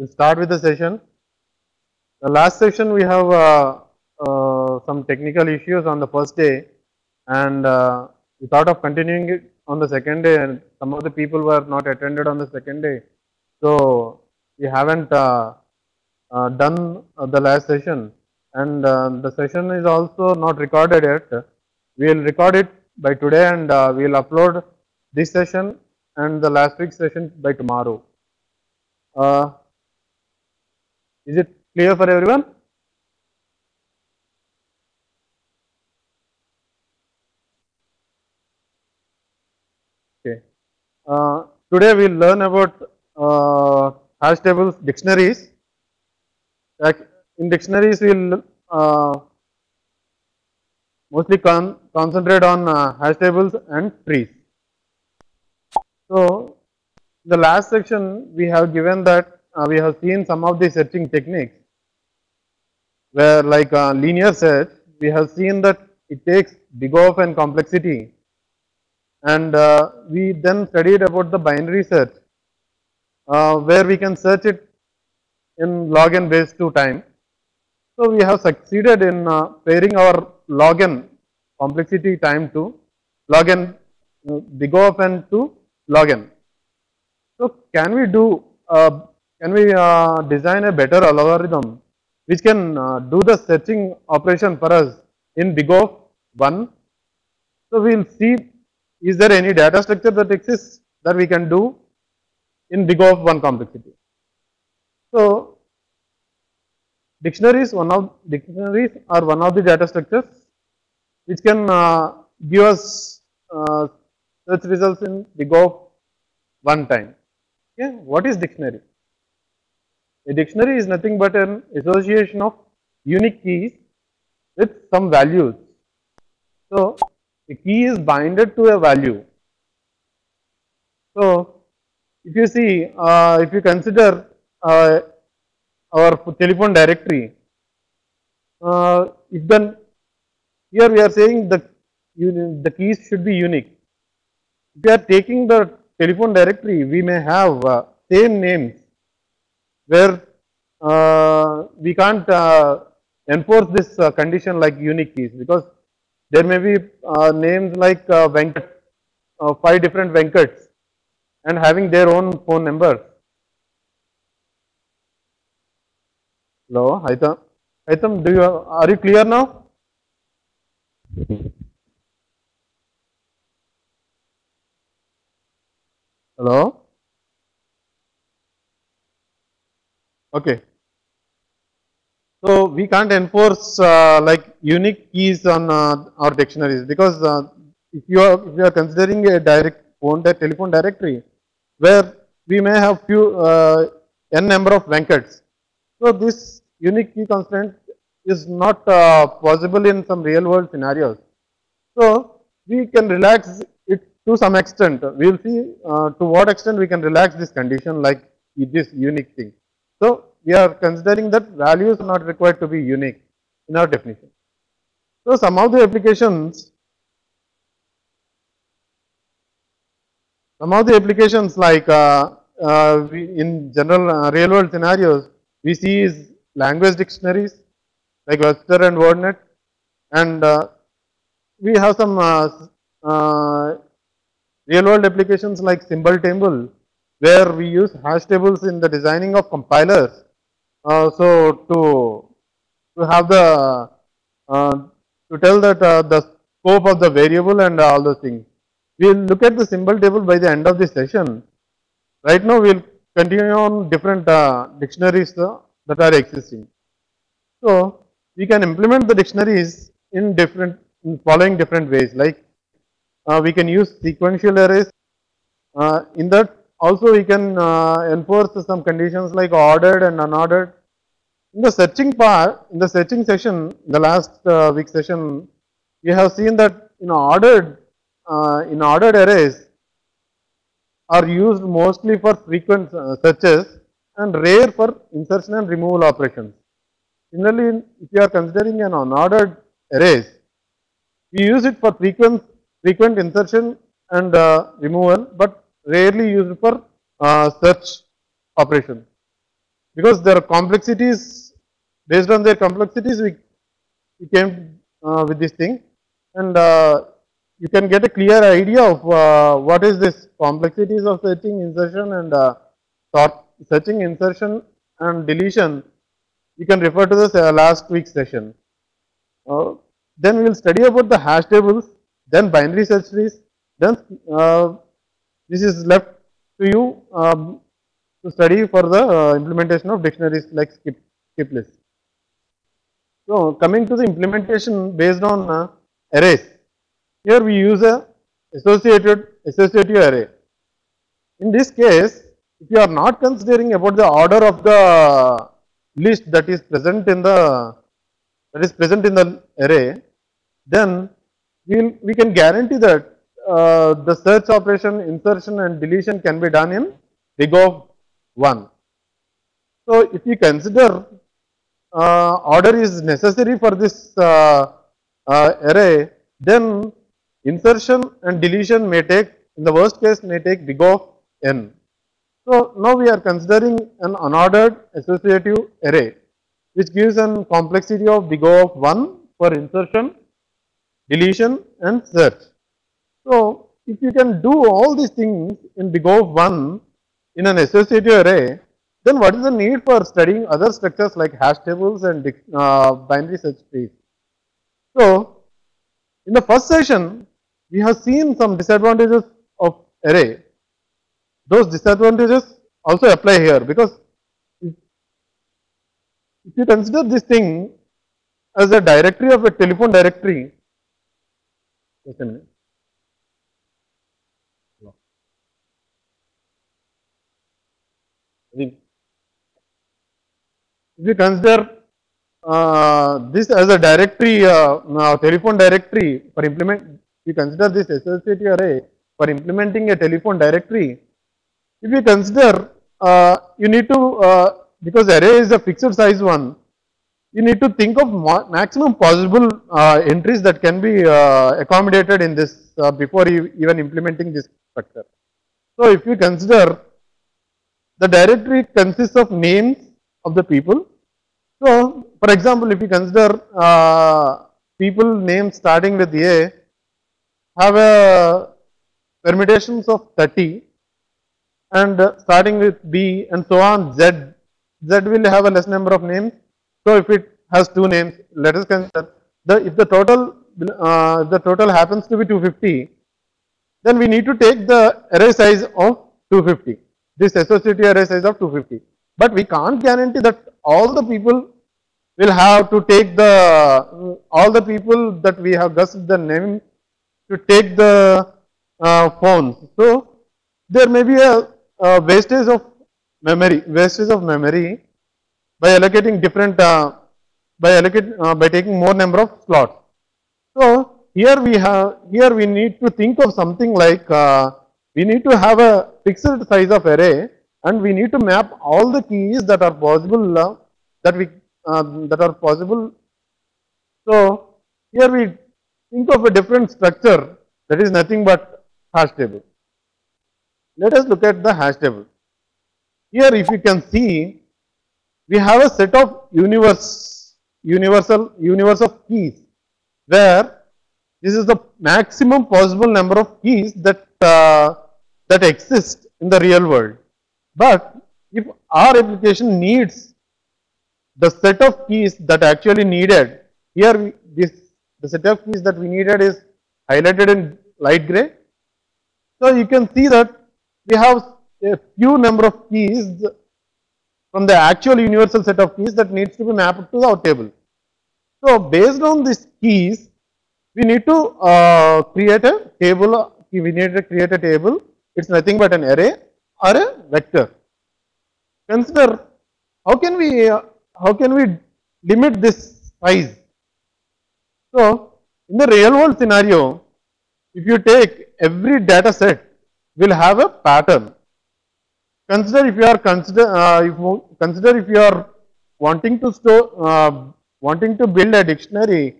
we'll start with the session. The last session we have some technical issues on the first day, and we thought of continuing it on the second day, and some of the people were not attended on the second day, so we haven't done the last session, and the session is also not recorded yet. We will record it by today, and we will upload this session and the last week's session by tomorrow. Is it clear for everyone? Okay. Today we will learn about hash tables, dictionaries. Like in dictionaries, we will mostly concentrate on hash tables and trees. So, in the last section, we have given that we have seen some of the searching techniques, where like linear search, we have seen that it takes big O and complexity, and we then studied about the binary search, where we can search it in log n base 2 time. So, we have succeeded in pairing our log n complexity time to log n big O n to log n. So, can we do design a better algorithm which can do the searching operation for us in big O 1? So, we will see, is there any data structure that exists that we can do in big O 1 complexity. So, dictionaries are one of the data structures which can give us search results in big O 1 time. Okay. What is dictionary? A dictionary is nothing but an association of unique keys with some values. So, a key is binded to a value. So, if you see, if you consider our telephone directory, if then here we are saying the keys should be unique. If we are taking the telephone directory, we may have same names, where we can't enforce this condition like unique keys, because there may be names like Venkat, 5 different Venkats, and having their own phone number. Hello, Haitam, are you clear now? Hello? Okay. So, we can't enforce like unique keys on our dictionaries, because if you are considering a telephone directory where we may have few n number of Venkats. So, this unique key constraint is not possible in some real world scenarios. So, we can relax it to some extent. We will see to what extent we can relax this condition like this unique thing. So, we are considering that values are not required to be unique in our definition. So, some of the applications like in general real world scenarios, we see is language dictionaries like Webster and WordNet, and we have some real world applications like symbol table, where we use hash tables in the designing of compilers. So, to have the to tell that the scope of the variable and all those things. We will look at the symbol table by the end of this session. Right now, we will continue on different dictionaries that are existing. So, we can implement the dictionaries in following different ways, like we can use sequential arrays. In that also we can enforce some conditions like ordered and unordered. In the searching part, in the searching session, the last week session, we have seen that ordered arrays are used mostly for frequent searches and rare for insertion and removal operations. Similarly, if you are considering an unordered arrays, we use it for frequent insertion and removal, but rarely used for search operation. because there are complexities, based on their complexities, we came with this thing, and you can get a clear idea of what is this complexities of searching, insertion, and searching, insertion, and deletion. You can refer to this last week's session. Then we will study about the hash tables, then binary search trees, then this is left to you to study for the implementation of dictionaries like skip list. So coming to the implementation based on arrays, here we use a associative array. In this case, if you are not considering about the order of the list that is present in the array, then we can guarantee that the search operation, insertion, and deletion can be done in big of 1. So if you consider order is necessary for this array, then insertion and deletion may take, in the worst case, may take big of n. So now we are considering an unordered associative array, which gives a complexity of big O of 1 for insertion, deletion, and search. So if you can do all these things in big O of 1 in an associative array, then what is the need for studying other structures like hash tables and binary search trees? So in the first session, we have seen some disadvantages of array. Those disadvantages also apply here, because if you consider this thing as a directory of a telephone directory, just a minute. If you consider this as a directory, telephone directory for you consider this associative array for implementing a telephone directory. If you consider, you need to, because array is a fixed size one, you need to think of maximum possible entries that can be accommodated in this before even implementing this structure. So if you consider, the directory consists of names of the people. So for example, if you consider people names starting with A have a permutations of 30, and starting with B and so on, Z will have a less number of names. So if it has 2 names, let us consider if the total happens to be 250, then we need to take the array size of 250, this associative array size of 250. But we can't guarantee that all the people will have to take all the people that we have guessed the name to take the phones. So there may be a wastage of memory by allocating different by taking more number of slots. So here we need to think of something like we need to have a fixed size of array, and we need to map all the keys that are possible that are possible. So here we think of a different structure that is nothing but hash table. Let us look at the hash table. Here if you can see, we have a set of universe of keys, where this is the maximum possible number of keys that that exist in the real world. But if our application needs the set of keys that actually needed, here the set of keys that we needed is highlighted in light gray. So you can see that we have a few number of keys from the actual universal set of keys that needs to be mapped to our table. So based on these keys, we need to create a table. We need to create a table. It's nothing but an array or a vector. Consider how can we limit this size? So in the real world scenario, if you take every data set will have a pattern. Consider if you are wanting to store wanting to build a dictionary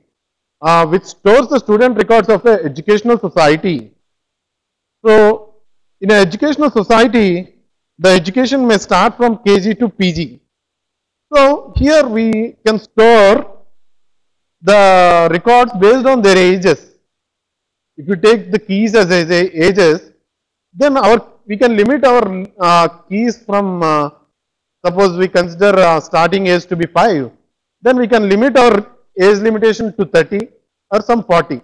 which stores the student records of an educational society. So in an educational society, the education may start from KG to PG. So here we can store the records based on their ages. If you take the keys as ages, then we can limit our keys from suppose we consider starting age to be 5, then we can limit our age limitation to 30 or some 40.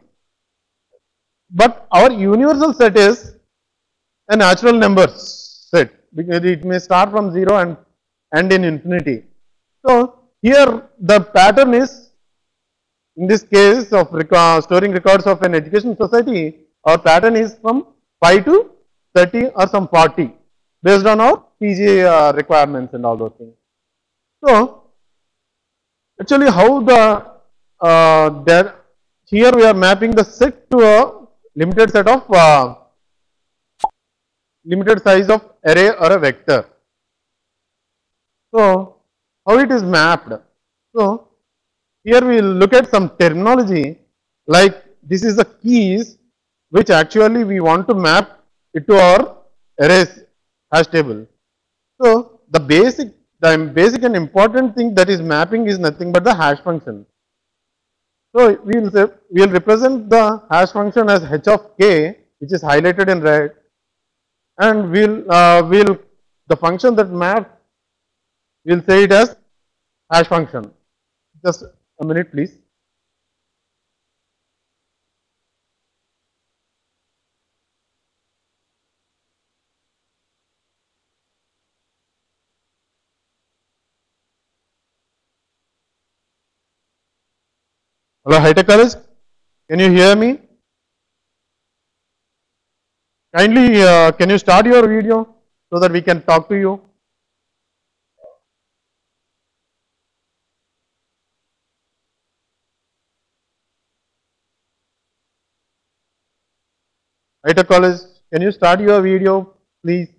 But our universal set is a natural numbers set because it may start from 0 and end in infinity. So here the pattern is, in this case of storing records of an education society, our pattern is from 5 to 30 or some 40 based on our PG requirements and all those things. So actually how the here we are mapping the set to a limited set of limited size of array or a vector. So how it is mapped? So here we will look at some terminology like this is the keys which actually we want to map it to our arrays hash table. So the basic and important thing that is mapping is nothing but the hash function. So we will represent the hash function as h of k, which is highlighted in red, and we'll the function that maps, we'll say it as hash function. Just a minute, please. Hello, high-tech college. Can you hear me? Kindly, can you start your video so that we can talk to you? High-tech college, can you start your video, please?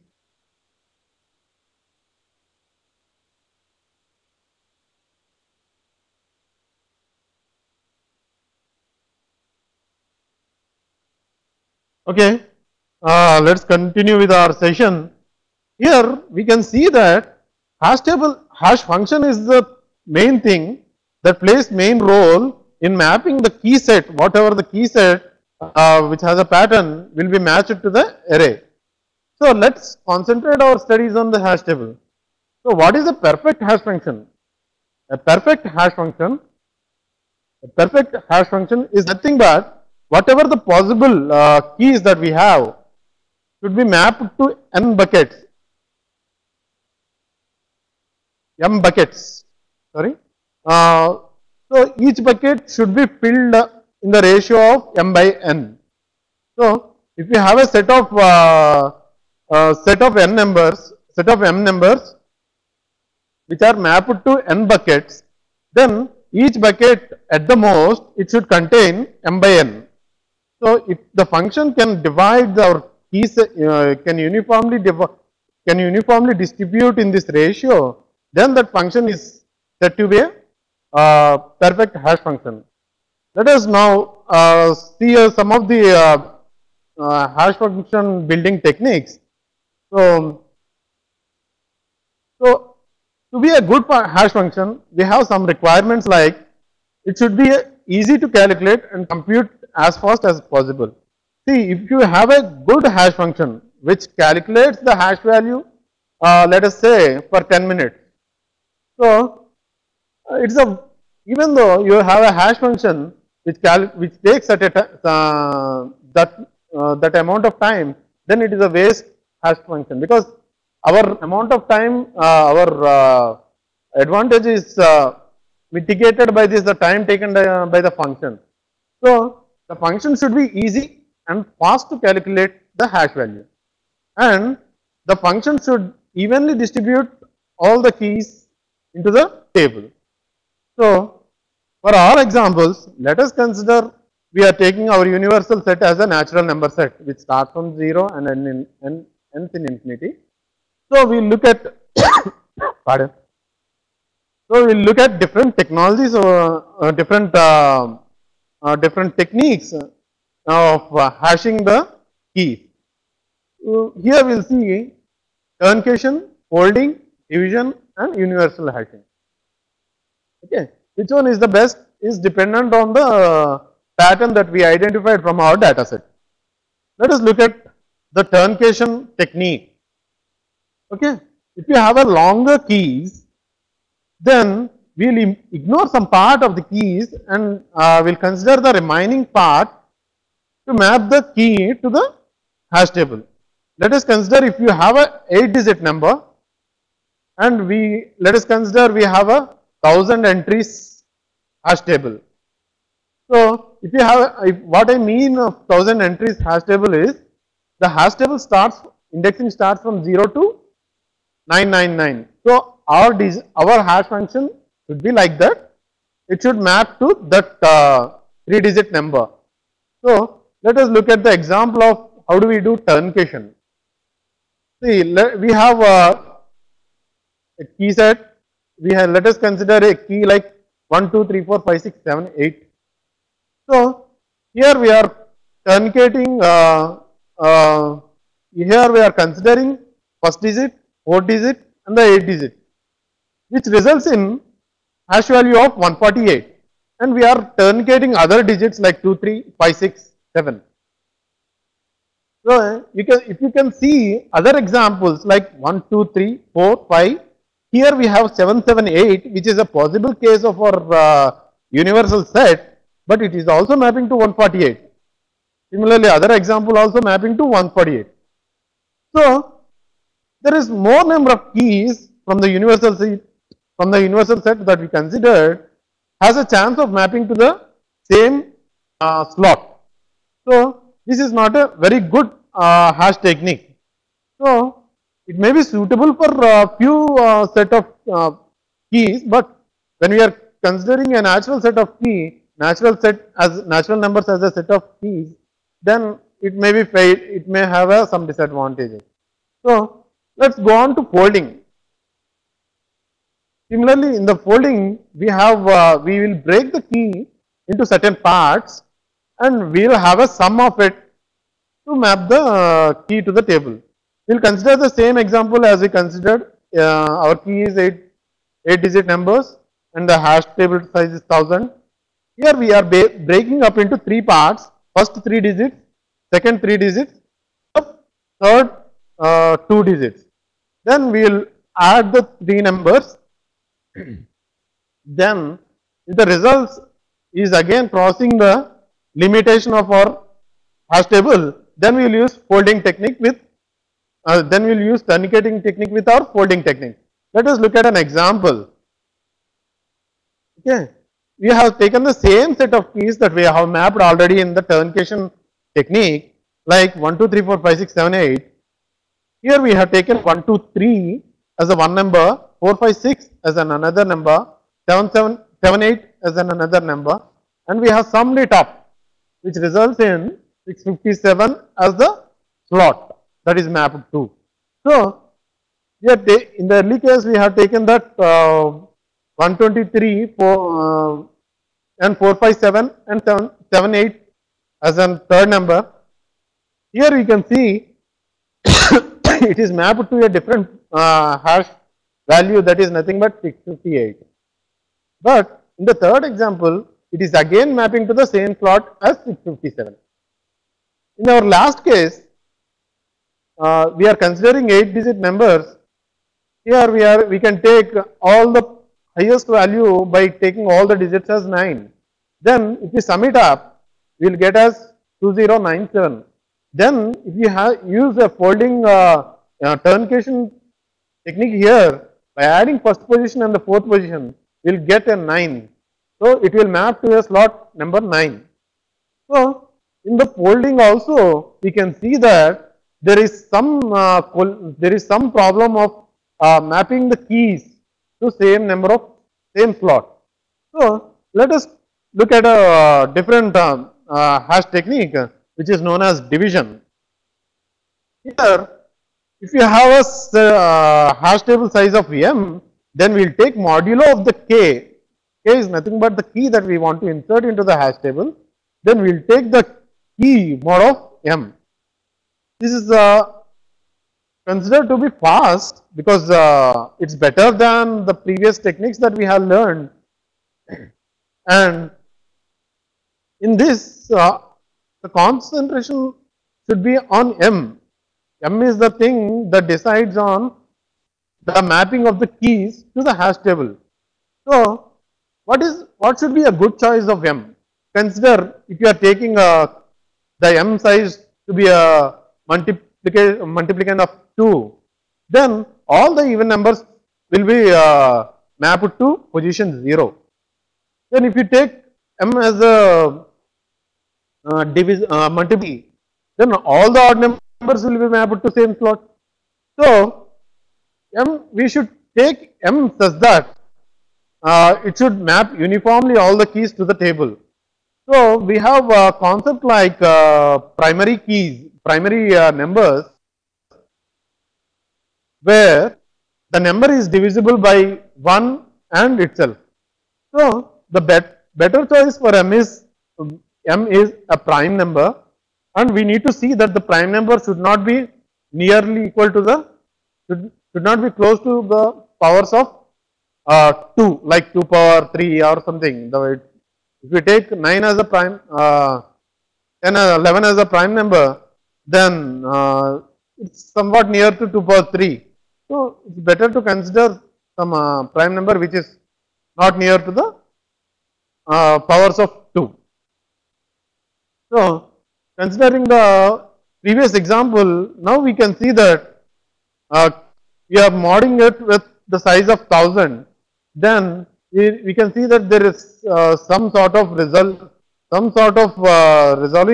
Okay, let's continue with our session. Here we can see that hash function is the main thing that plays main role in mapping the key set, whatever the key set which has a pattern will be matched to the array. So let's concentrate our studies on the hash table. So what is a perfect hash function? A perfect hash function is nothing but whatever the possible keys that we have should be mapped to n buckets. Sorry. So each bucket should be filled in the ratio of m by n. So if you have a set of m numbers which are mapped to n buckets, then each bucket at the most it should contain m by n. So if the function can divide our keys, can uniformly distribute in this ratio, then that function is said to be a perfect hash function. Let us now see some of the hash function building techniques. So to be a good hash function, we have some requirements like it should be easy to calculate and compute as fast as possible. See, if you have a good hash function which calculates the hash value, let us say for 10 minutes. So even though you have a hash function which takes at that amount of time, then it is a waste hash function because our amount of time, our advantage is mitigated by the time taken by the function. So the function should be easy and fast to calculate the hash value, and the function should evenly distribute all the keys into the table. So for all examples, let us consider we are taking our universal set as a natural number set which starts from 0 and ends in infinity. So we look at pardon. So we look at different technologies or different techniques of hashing the keys. Here we will see truncation, folding, division, and universal hashing. Okay, which one is the best is dependent on the pattern that we identified from our data set. Let us look at the truncation technique. Okay, if you have a longer keys, then we'll ignore some part of the keys and we'll consider the remaining part to map the key to the hash table. Let us consider if you have a 8-digit number and let us consider we have a 1000 entries hash table. So if you have, what I mean of 1000 entries hash table is the hash table indexing starts from 0 to 999. So our hash function should be like that. It should map to that 3-digit number. So let us look at the example of how do we do truncation. See, we have a key set. Let us consider a key like 1, 2, 3, 4, 5, 6, 7, 8. So here we are truncating. Here we are considering first digit, 4th digit, and the 8th digit, which results in hash value of 148. And we are truncating other digits like 2, 3, 5, 6, 7. So if you can see other examples like 1, 2, 3, 4, 5. Here we have 7, 7, 8, which is a possible case of our universal set, but it is also mapping to 148. Similarly, other example also mapping to 148. So there is more number of keys from the universal set that we considered has a chance of mapping to the same slot. So this is not a very good hash technique. So it may be suitable for a few set of keys, but when we are considering a natural set of natural numbers as a set of keys, then it may be failed. It may have some disadvantages. So let's go on to folding. Similarly, in the folding, we will break the key into certain parts, and we will have a sum of it to map the key to the table. We will consider the same example as we considered. Our key is 8-digit numbers, and the hash table size is 1000. Here we are breaking up into 3 parts. First 3 digits, second 3 digits, third 2 digits. Then we will add the 3 numbers. Then if the results is again crossing the limitation of our hash table, then we will use folding technique with then we will use truncating technique with our folding technique. Let us look at an example. Okay, we have taken the same set of keys that we have mapped already in the truncation technique, like 1, 2, 3, 4, 5, 6, 7, 8. Here we have taken 1, 2, 3 as a one number, 4, 5, 6 as another number, 7, 8 as another number, and we have summed it up, which results in 657 as the slot that is mapped to. So here in the early case we have taken that 123 and 457 and 778 as a third number. Here we can see it is mapped to a different hash value, that is nothing but 658. But in the third example, it is again mapping to the same slot as 657. In our last case, we are considering 8-digit numbers. Here we can take all the highest value by taking all the digits as 9. Then if we sum it up, we will get as 2097. Then if you use a folding truncation technique here, by adding first position and the fourth position, we will get a 9. So it will map to a slot number 9. So in the folding also, we can see that there is some problem of mapping the keys to same slot. So let us look at a different hash technique, which is known as division. Here, if you have a hash table size of m, then we will take modulo of the k. K is nothing but the key that we want to insert into the hash table. Then we will take the key mod of m. This is considered to be fast because it's better than the previous techniques that we have learned. And in this, the concentration should be on M. M is the thing that decides on the mapping of the keys to the hash table. So, what should be a good choice of M? Consider if you are taking the M size to be a multiplicand of 2, then all the even numbers will be mapped to position 0. Then if you take M as a multiply, then all the odd numbers will be mapped to same slot. So, we should take M such that it should map uniformly all the keys to the table. So, we have a concept like primary keys, primary numbers, where the number is divisible by 1 and itself. So, the better choice for M is a prime number, and we need to see that the prime number should not be nearly equal to the, should not be close to the powers of 2, like 2 power 3 or something. If we take 9 as a prime, 10 11 as a prime number, then it's somewhat near to 2 power 3. So, it's better to consider some prime number which is not near to the powers of 2. So, considering the previous example, now we can see that we are modding it with the size of 1000. Then we can see that there is some sort of resolving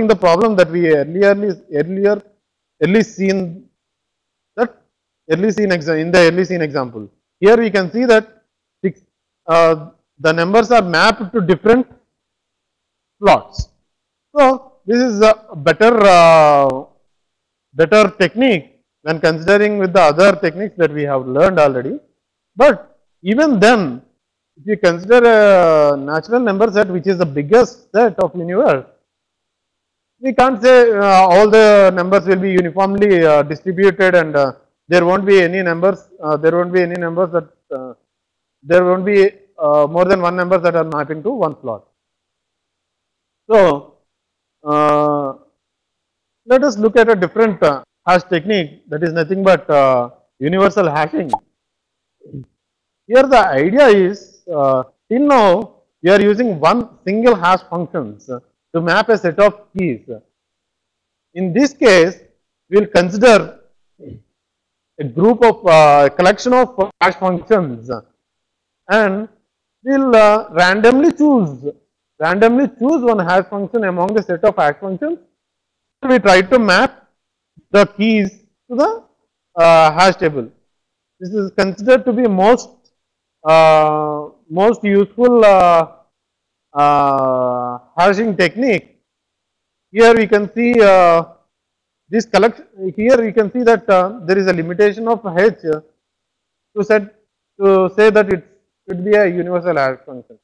the problem that we early seen in the early scene example. Here we can see that the numbers are mapped to different slots. So, this is a better technique when considering with the other techniques that we have learned already. But even then, if you consider a natural number set which is the biggest set of universe, we can't say all the numbers will be uniformly distributed and there won't be any numbers, there won't be more than one number that are mapping to one slot. So, let us look at a different hash technique, that is nothing but universal hashing. Here the idea is, till now we are using one single hash functions to map a set of keys. In this case, we will consider a group of collection of hash functions, and we will randomly choose one hash function among the set of hash functions. We try to map the keys to the hash table. This is considered to be most useful hashing technique. Here we can see this collection. Here we can see that there is a limitation of h to say that it should be a universal hash function.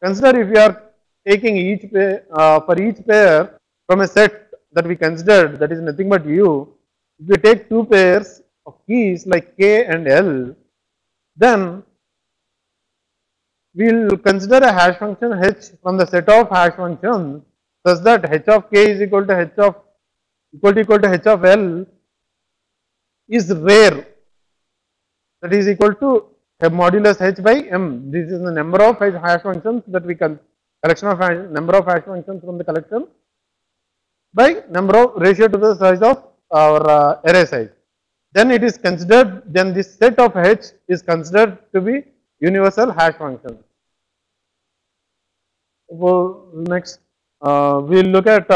Consider if we are taking each pair for each pair from a set that we considered, that is nothing but u. If we take two pairs of keys like k and l, then we will consider a hash function h from the set of hash functions such that h of k is equal to h of l is rare, that is equal to a modulus h by m. This is the number of hash functions that we can collection of number of hash functions from the collection by number of ratio to the size of our array size. Then it is considered, then this set of h is considered to be universal hash function. So next we will look at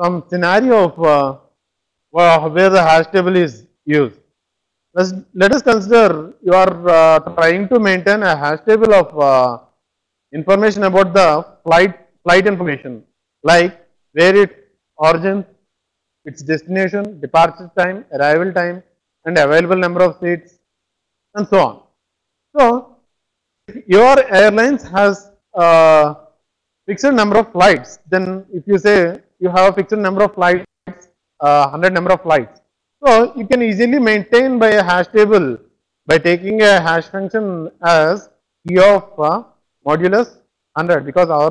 some scenario of where the hash table is used. Let us consider you are trying to maintain a hash table of information about the flight information, like where its origin, its destination, departure time, arrival time, and available number of seats, and so on. So, if your airlines has fixed number of flights, then if you say you have a fixed number of flights, 100 number of flights, so you can easily maintain by a hash table by taking a hash function as key of modulus 100 because our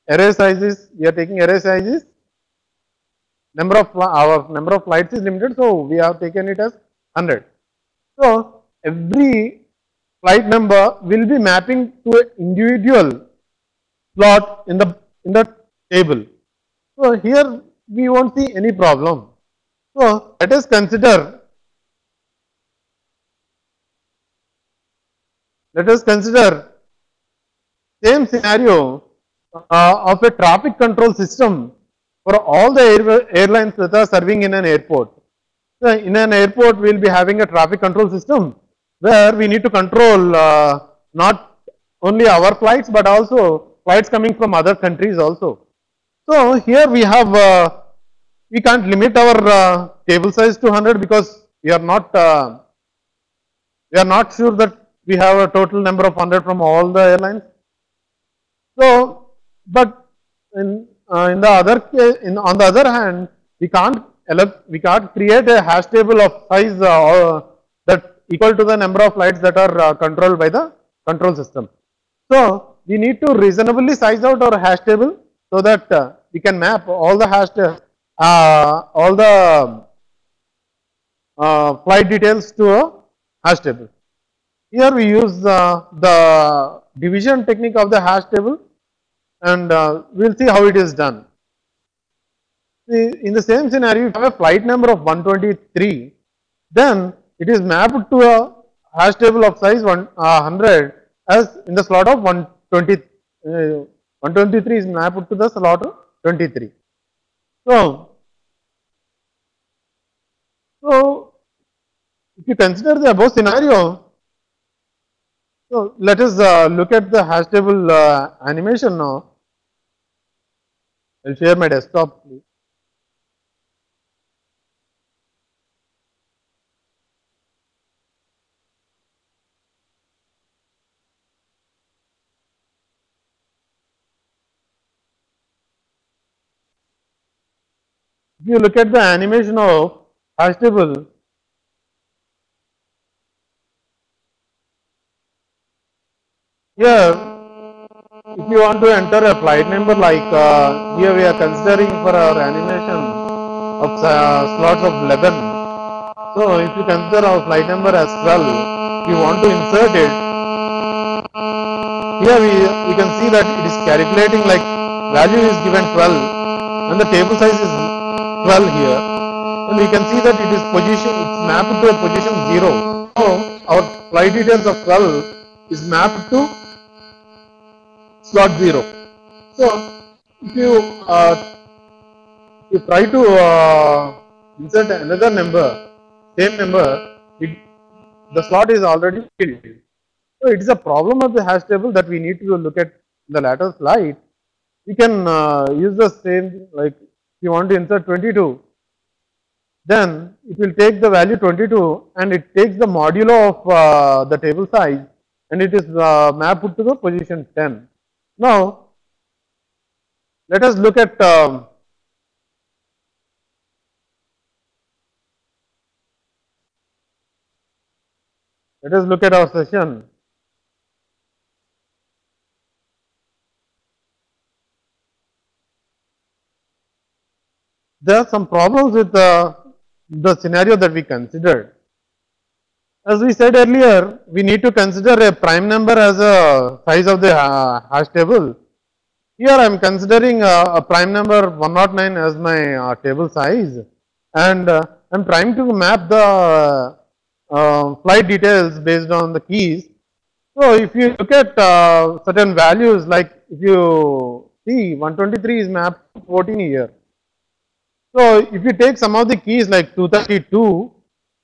array size is, we are taking array size is our number of flights is limited, so we have taken it as 100. So every flight number will be mapping to an individual slot in the table. So here we won't see any problem. So let us consider same scenario of a traffic control system for all the airlines that are serving in an airport. So in an airport, we will be having a traffic control system where we need to control not only our flights but also flights coming from other countries also. So here we have, we can't limit our table size to 100 because we are not sure that we have a total number of 100 from all the airlines. So, but in the other case, on the other hand, we can't create a hash table of size that equal to the number of flights that are controlled by the control system. So we need to reasonably size out our hash table so that we can map all the flight details to a hash table. Here we use the division technique of the hash table, and we will see how it is done. In the same scenario, if you have a flight number of 123, then it is mapped to a hash table of size 100 as in the slot of 120. 123 is mapped to the slot of 23. So if you consider the above scenario, so let us look at the hash table animation now. I'll share my desktop, please. If you look at the animation of hash table, here if you want to enter a flight number, like here we are considering for our animation of slots of 11. So if you consider our flight number as 12, if you want to insert it, here we can see that it is calculating, like value is given 12 and the table size is 12 here, and we can see that it is it's mapped to a position 0. So our flight details of 12 is mapped to slot 0. So if you try to insert another number, same number, the slot is already filled. So it is a problem of the hash table that we need to look at in the later slide. We can use the same, like if you want to insert 22, then it will take the value 22 and it takes the modulo of the table size and it is mapped to the position 10. Now let us look at our session. There are some problems with the scenario that we considered. As we said earlier, we need to consider a prime number as a size of the hash table. Here I am considering a prime number 109 as my table size, and I am trying to map the flight details based on the keys. So if you look at certain values, like if you see 123 is mapped to 14 here. So if you take some of the keys like 232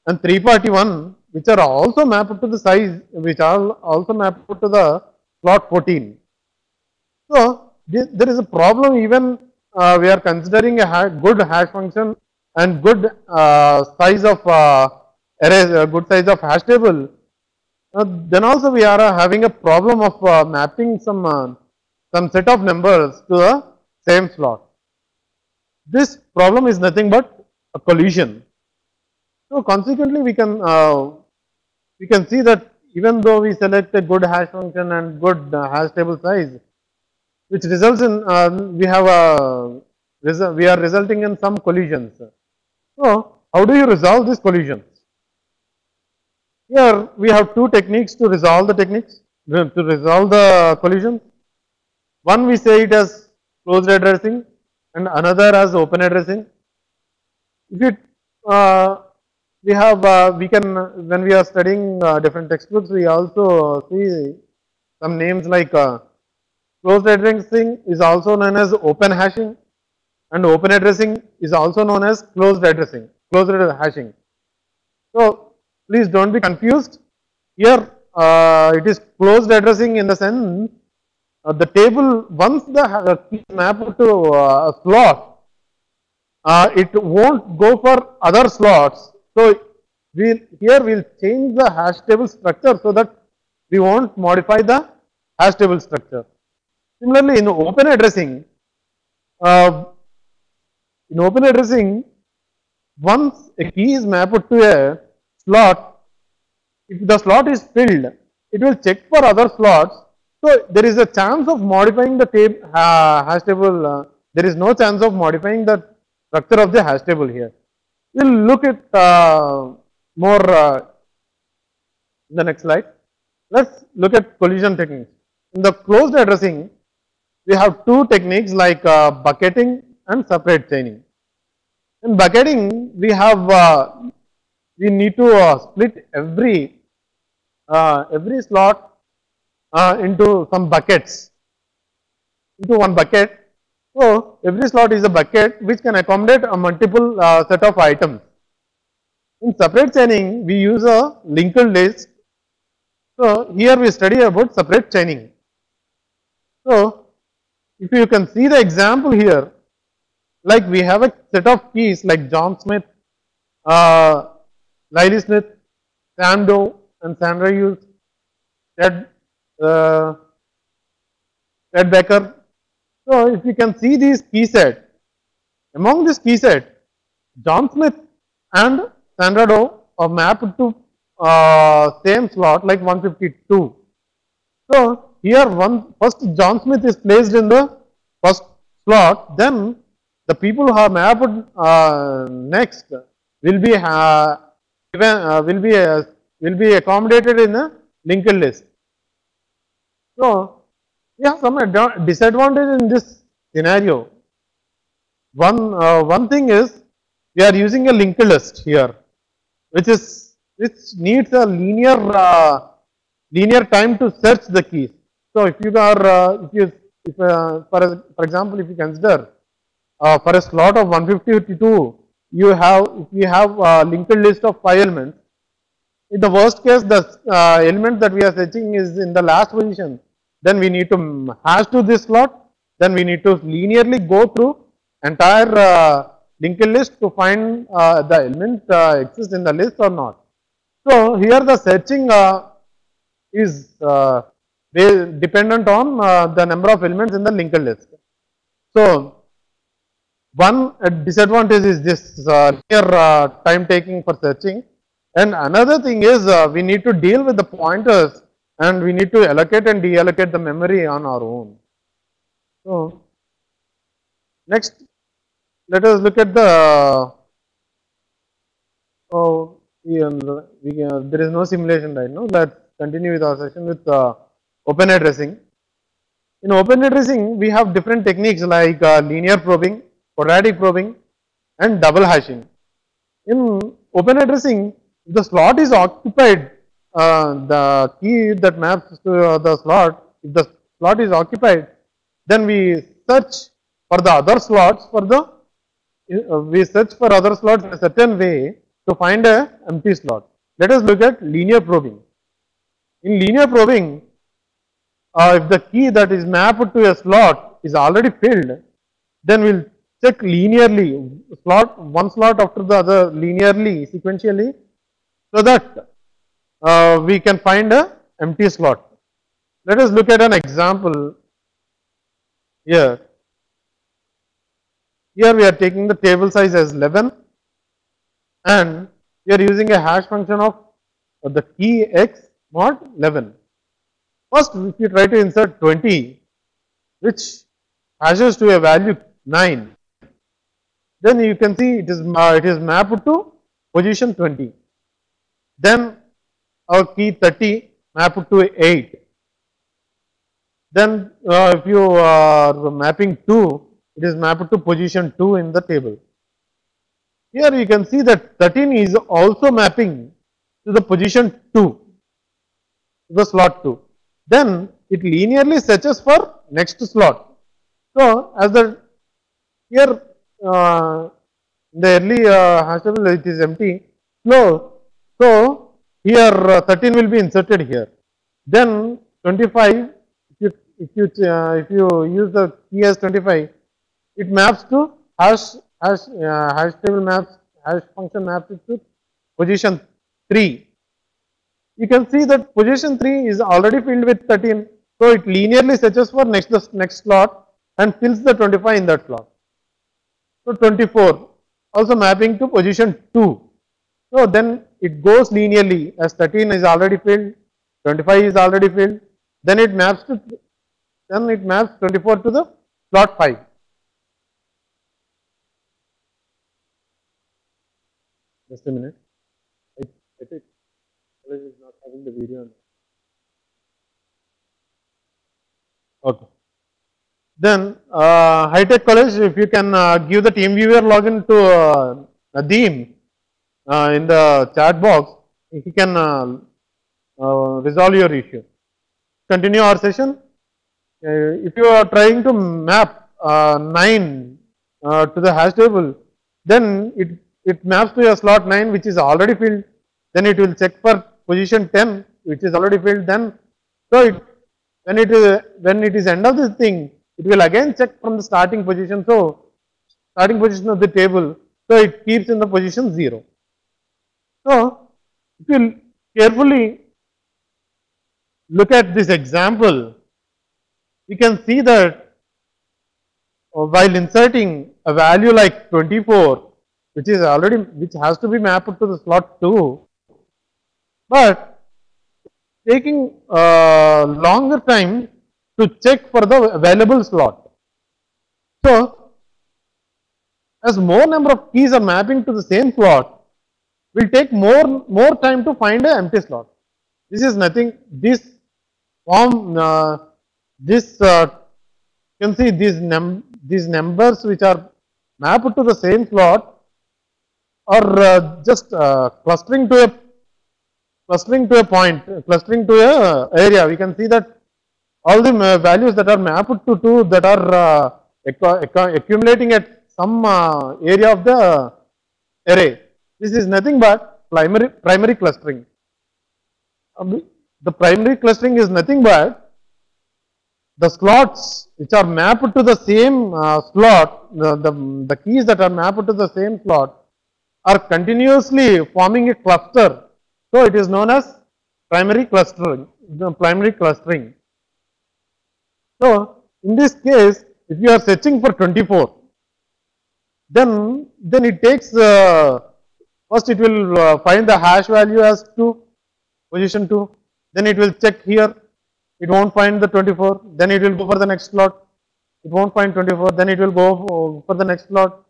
and 341, which are also mapped to the size, which are also mapped to the slot 14. So there is a problem even we are considering a good hash function and good size of array, good size of hash table. Then also we are having a problem of mapping some set of numbers to the same slot. This problem is nothing but a collision. So consequently, we can see that even though we select a good hash function and good hash table size, which results in we are resulting in some collisions. So how do you resolve these collisions? Here we have two techniques to resolve the collisions. One we say it as closed addressing and another as open addressing. If it we can when we are studying different textbooks, we also see some names like closed addressing is also known as open hashing, and open addressing is also known as closed hashing. So please don't be confused. Here it is closed addressing in the sense the table, once the key is mapped to a slot, it won't go for other slots. So here we'll change the hash table structure so that we won't modify the hash table structure. Similarly, uh, in open addressing, once a key is mapped to a slot, if the slot is filled, it will check for other slots. So there is a chance of modifying the hash table. There is no chance of modifying the structure of the hash table here. We'll look at more in the next slide. Let's look at collision techniques. In the closed addressing, we have two techniques like bucketing and separate chaining. In bucketing, we need to split every slot into some buckets, into one bucket. So every slot is a bucket which can accommodate a multiple set of items. In separate chaining, we use a linked list. So here we study about separate chaining. So if you can see the example here, like we have a set of keys like John Smith, Lily Smith, Sam Doe, and Sandra Hughes, Ted Becker. So if you can see these key set, among this key set, John Smith and Sandra Doe are mapped to same slot like 152. So here first John Smith is placed in the first slot, then the people who are mapped next will be accommodated in a linked list. So we have some disadvantage in this scenario. One thing is we are using a linked list here, which needs a linear time to search the keys. So if you are for example, if you consider for a slot of 152, if you have a linked list of 5 elements. In the worst case, the element that we are searching is in the last position. Then we need to hash to this slot. Then we need to linearly go through entire linked list to find the element exists in the list or not. So here the searching is dependent on the number of elements in the linked list. So one disadvantage is this linear time taking for searching, and another thing is we need to deal with the pointers and we need to allocate and deallocate the memory on our own. So next, let us look at the there is no simulation right now. Let's continue with our session with open addressing. In open addressing, we have different techniques like linear probing, quadratic probing, and double hashing. In open addressing, if the slot is occupied, the key that maps to the slot, if the slot is occupied, then we search for the other slots in a certain way to find an empty slot. Let us look at linear probing. In linear probing, if the key that is mapped to a slot is already filled, then we'll check linearly, one slot after the other linearly, sequentially, so that we can find an empty slot. Let us look at an example here. Here we are taking the table size as 11 and we are using a hash function of the key x mod 11. First, if you try to insert 20, which hashes to a value 9, then you can see it is mapped to position 20. Then our key 30 mapped to 8. Then if you are mapping 2, it is mapped to position 2 in the table. Here you can see that 13 is also mapping to the position 2, to the slot 2. Then it linearly searches for next slot. So as the here in the early hash table it is empty. So here 13 will be inserted here. Then 25. If you use the key as 25, it maps to hash table maps, hash function maps it to position 3. You can see that position 3 is already filled with 13, so it linearly searches for next slot and fills the 25 in that slot. So 24 also mapping to position 2. So then it goes linearly as 13 is already filled, 25 is already filled, then it maps 24 to the slot 5. Just a minute. I think college is not having the video. Okay. Then high-tech college, if you can give the team viewer login to Nadeem in the chat box, he can resolve your issue. Continue our session. If you are trying to map 9 to the hash table, then it maps to a slot 9 which is already filled. Then it will check for position 10 which is already filled. Then so when it is end of this thing, it will again check from the starting position. So starting position of the table, so it keeps in the position 0. So if you carefully look at this example, you can see that while inserting a value like 24, which has to be mapped to the slot 2, but taking longer time to check for the available slot. So as more number of keys are mapping to the same slot, will take more time to find an empty slot. This is nothing. This form you can see these numbers which are mapped to the same slot are just clustering to a point, clustering to a area. We can see that all the values that are mapped to 2 that are accumulating at some area of the array. This is nothing but primary clustering. The primary clustering is nothing but the slots which are mapped to the same slot, the keys that are mapped to the same slot are continuously forming a cluster. So it is known as primary clustering. So in this case, if you are searching for 24, then it takes first it will find the hash value as 2, position 2. Then it will check here. It won't find the 24. Then it will go for the next slot. It won't find 24. Then it will go for the next slot.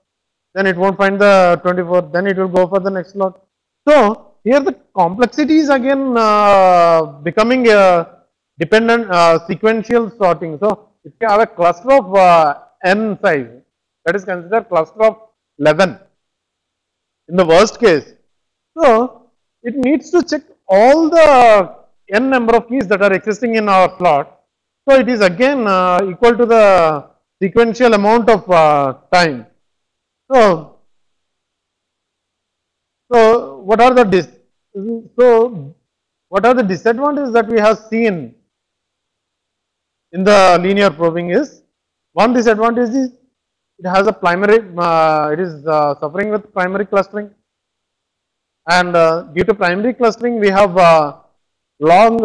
Then it won't find the 24. Then it will go for the next slot. So here the complexity is again becoming a dependent sequential sorting. So if you have a cluster of n size, that is considered cluster of 11 in the worst case. So it needs to check all the n number of keys that are existing in our slot. So it is again equal to the sequential amount of time. So what are the disadvantages that we have seen in the linear probing is, one disadvantage is it has a primary, it is suffering with primary clustering, and due to primary clustering we have long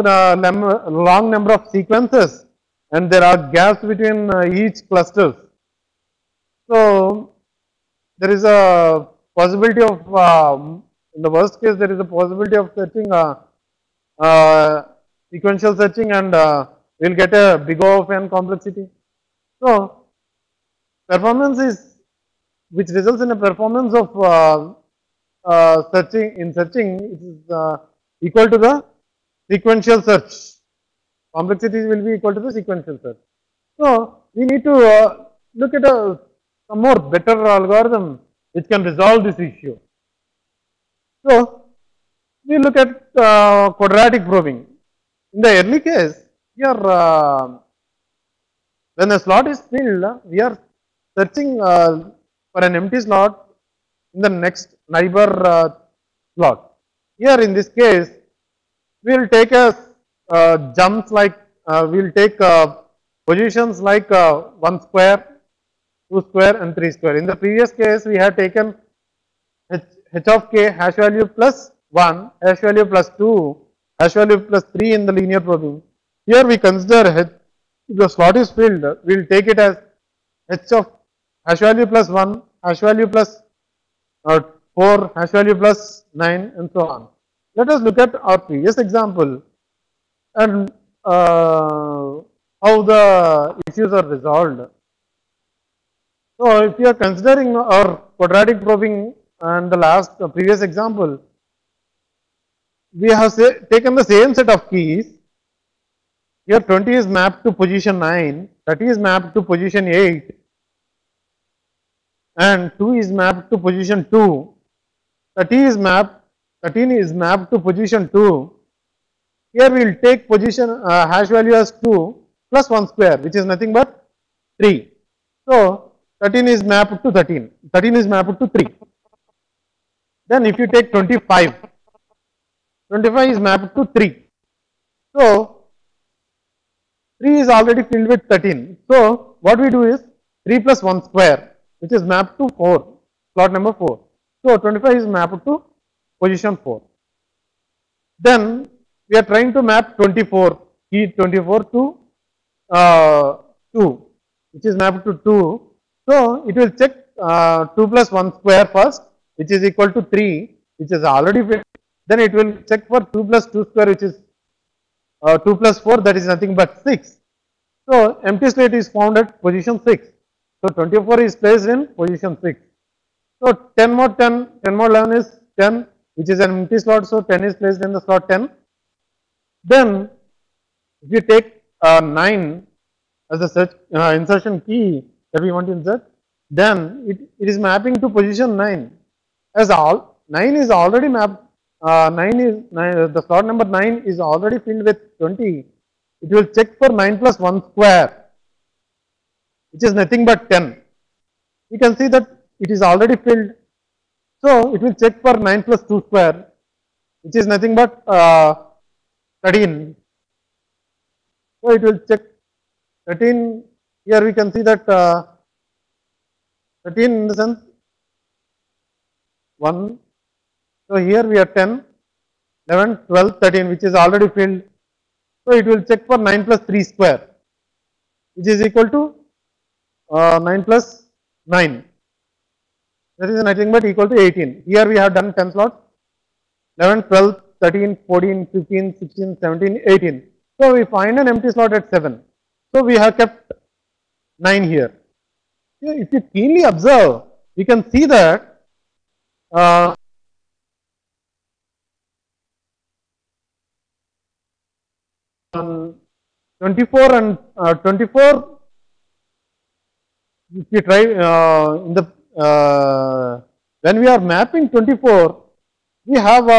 number of sequences and there are gaps between each clusters. So there is a possibility of in the worst case there is a possibility of searching sequential searching, and we'll get a big O of n complexity. So performance is, which results in a performance of searching, it is equal to the sequential search. Complexity will be equal to the sequential search. So we need to look at some more better algorithm which can resolve this issue. So we look at quadratic probing. In the early case, here when a slot is filled, we are searching for an empty slot in the next neighbor slot. Here in this case, we will take a jumps like we will take positions like 1 square, 2 square, and 3 square. In the previous case, we had taken h of k hash value plus 1, hash value plus 2, hash value plus 3 in the linear probing. Here we consider h, if the slot is filled, we will take it as h of hash value plus 1, hash value plus 4, hash value plus 9, and so on. Let us look at our previous example and how the issues are resolved. So if you are considering our quadratic probing and the last previous example, we have taken the same set of keys. Here 20 is mapped to position 9, 30 is mapped to position 8, and 2 is mapped to position 2, 13 is mapped to position 2. Here we will take position hash value as 2 plus 1 square, which is nothing but 3. So 13 is mapped to 13, 13 is mapped to 3. Then if you take 25, 25 is mapped to 3. So 3 is already filled with 13. So what we do is 3 plus 1 square, which is mapped to 4, slot number 4. So 25 is mapped to position 4. Then we are trying to map 24, key 24 to 2, which is mapped to 2. So it will check 2 plus 1 square first, which is equal to 3, which is already filled. Then it will check for 2 plus 2 square, which is 2 plus 4, that is nothing but 6. So empty slot is found at position 6. So 24 is placed in position 6. So 10 more 10, 10 more 11 is 10, which is an empty slot. So 10 is placed in the slot 10. Then if you take 9 as the search insertion key that we want to insert, then it is mapping to position 9. As all 9 is already mapped. 9 the slot number 9 is already filled with 20. It will check for 9 plus 1 square, which is nothing but 10. You can see that it is already filled. So it will check for 9 plus 2 square, which is nothing but 13. So it will check 13. Here we can see that 13 in the sense 1. So here we are 10, 11, 12, 13, which is already filled. So it will check for 9 plus 3 square, which is equal to 9 plus 9. That is nothing but equal to 18. Here we have done 10 slots, 11, 12, 13, 14, 15, 16, 17, 18. So we find an empty slot at 7. So we have kept 9 here. If you keenly observe, you can see that 24 and 24, if you try in the when we are mapping 24, we have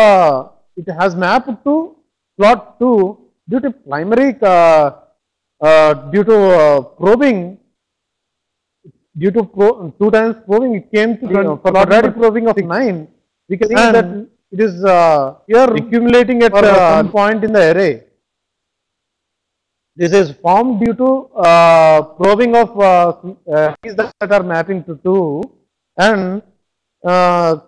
it has mapped to slot 2 due to primary due to probing, due to 2 times probing, it came to for quadratic probing of 9. We can see that it is here accumulating at some point in the array. This is formed due to probing of keys that are mapping to 2 and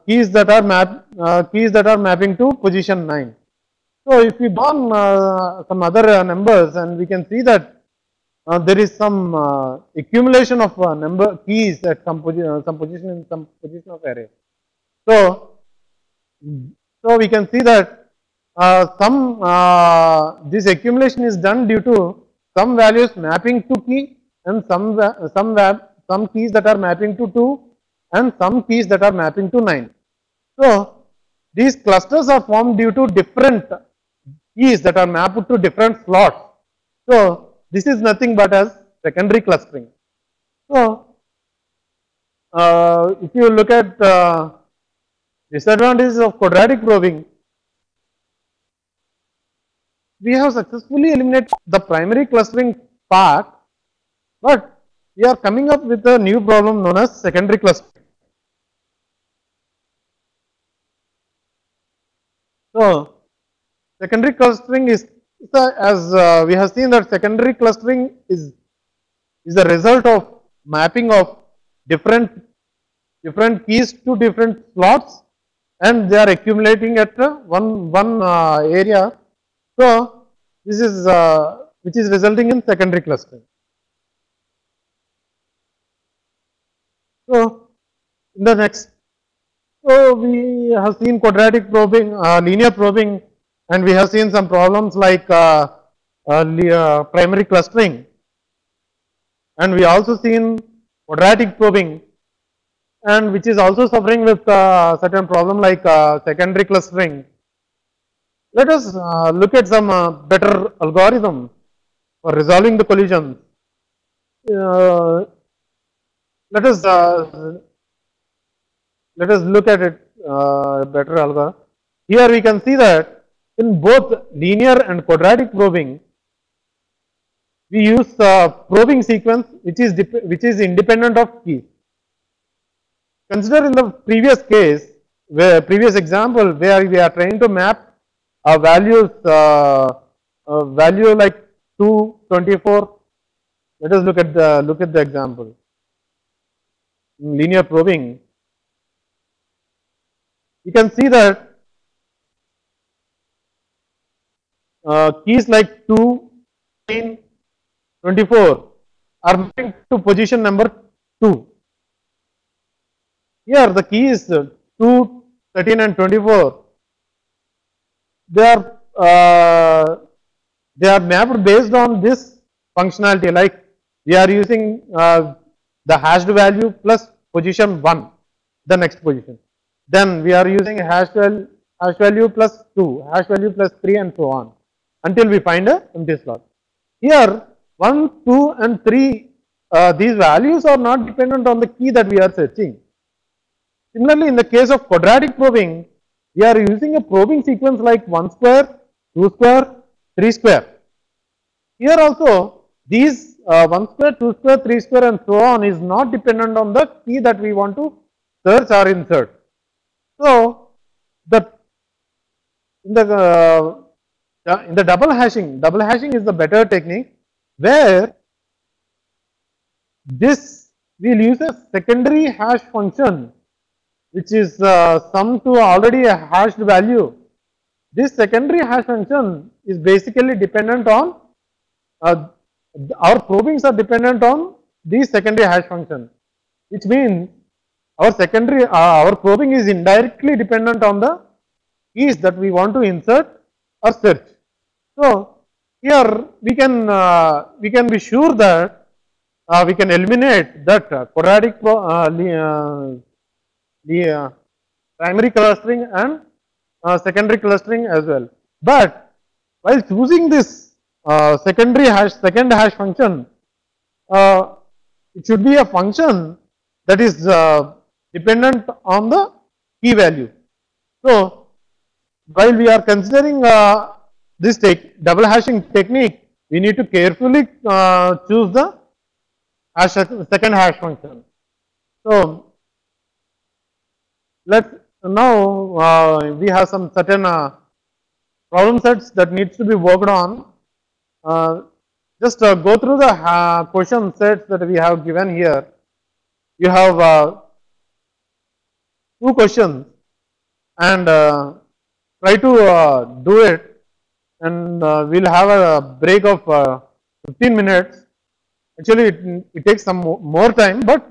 keys that are mapping to position 9. So if we go on some other numbers, and we can see that there is some accumulation of number keys at some position of array. So we can see that this accumulation is done due to some values mapping to key and some keys that are mapping to 2 and some keys that are mapping to 9. So these clusters are formed due to different keys that are mapped to different slots. So this is nothing but as secondary clustering. So if you look at disadvantages of quadratic probing, we have successfully eliminated the primary clustering part, but we are coming up with a new problem known as secondary clustering. So secondary clustering is as we have seen that secondary clustering is the result of mapping of different keys to different slots, and they are accumulating at one area. So this is which is resulting in secondary clustering. So in the next, so we have seen quadratic probing, linear probing, and we have seen some problems like primary clustering, and we also seen quadratic probing, and which is also suffering with certain problem like secondary clustering. Let us look at some better algorithm for resolving the collisions. Let us look at it better algorithm. Here we can see that in both linear and quadratic probing, we use probing sequence which is independent of keys. Consider in the previous case, previous example where we are trying to map values, value like 2, 24. Let us look at the example. In linear probing, you can see that keys like 2, 13, 24 are mapping to position number 2. Here the keys 2, 13 and 24, they are mapped based on this functionality, like we are using the hashed value plus position 1, the next position. Then we are using hash value plus 2, hash value plus 3 and so on until we find a empty slot. Here 1, 2 and 3, these values are not dependent on the key that we are searching. Similarly, in the case of quadratic probing, we are using a probing sequence like 1 square, 2 square, 3 square. Here also these 1 square, 2 square, 3 square and so on is not dependent on the key that we want to search or insert. So in the double hashing is the better technique, where this will use a secondary hash function which is sum to already a hashed value. This secondary hash function is basically dependent on our probings are dependent on this secondary hash function, which means our probing is indirectly dependent on the keys that we want to insert or search. So here we can be sure that we can eliminate that quadratic primary clustering and secondary clustering as well. But while choosing this second hash function, it should be a function that is dependent on the key value. So while we are considering this double hashing technique, we need to carefully choose the second hash function. So now we have some certain problem sets that needs to be worked on. Just go through the question sets that we have given here. You have 2 questions and try to do it, and we'll have a break of 15 minutes. Actually it takes some more time, but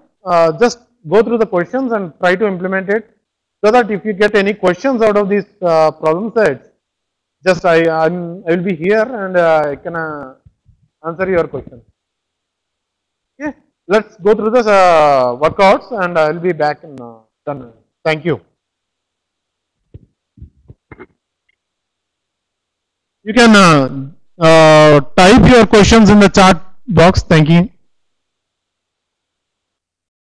just go through the questions and try to implement it, so that if you get any questions out of these problem sets, Just I will be here and I can answer your question. Okay, let's go through the workouts and I will be back in done. Thank you. You can type your questions in the chat box. Thank you.